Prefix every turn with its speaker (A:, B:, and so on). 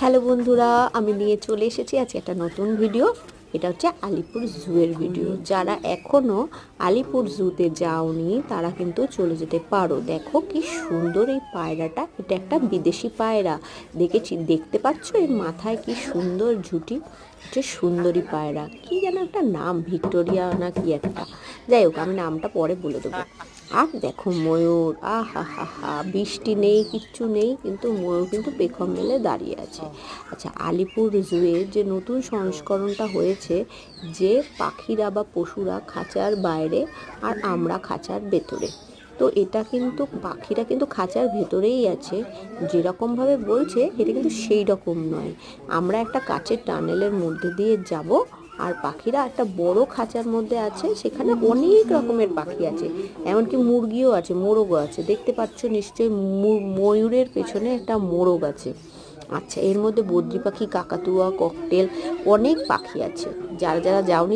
A: Hello বন্ধুরা, আমি নিয়ে চলে এসেছি আজকে একটা নতুন ভিডিও। এটা হচ্ছে আলিপুর জুয়ের ভিডিও। যারা এখনও আলিপুর জুতে যাওনি তারা কিন্তু চলে যেতে পারো। দেখো কি সুন্দর এই পায়রাটা, এটা একটা বিদেশি পায়রা। দেখতে পাচ্ছ এর মাথায় কি সুন্দর ঝুঁটি, হচ্ছে সুন্দরী পায়রা। কি যেন একটা নাম, ভিক্টোরিয়া না কি একটা, যাই হোক আমি নামটা পরে বলে দেবো। আর দেখো ময়ূর, আহা হা হা, বৃষ্টি নেই কিচ্ছু নেই, কিন্তু ময়ূর কিন্তু পেখম মেলে দাঁড়িয়ে আছে। আচ্ছা, আলিপুর জুয়ের যে নতুন সংস্করণটা হয়েছে, যে পাখিরা বা পশুরা খাঁচার বাইরে আর আমরা খাঁচার ভেতরে, তো এটা কিন্তু পাখিরা কিন্তু খাঁচার ভেতরেই আছে, যেরকমভাবে বলছে এটা কিন্তু সেই রকম নয়। আমরা একটা কাচের টানেলের মধ্যে দিয়ে যাব, আর পাখিরা একটা বড় খাঁচার মধ্যে আছে, সেখানে অনেক রকমের পাখি আছে, এমনকি মুরগিও আছে, মোরগও আছে। দেখতে পাচ্ছ নিশ্চয়ই, ময়ূরের পেছনে একটা মোরগ আছে। আচ্ছা, এর মধ্যে বদ্রি পাখি, কাকাতুয়া, ককটেল, অনেক পাখি আছে। যারা যারা যাওনি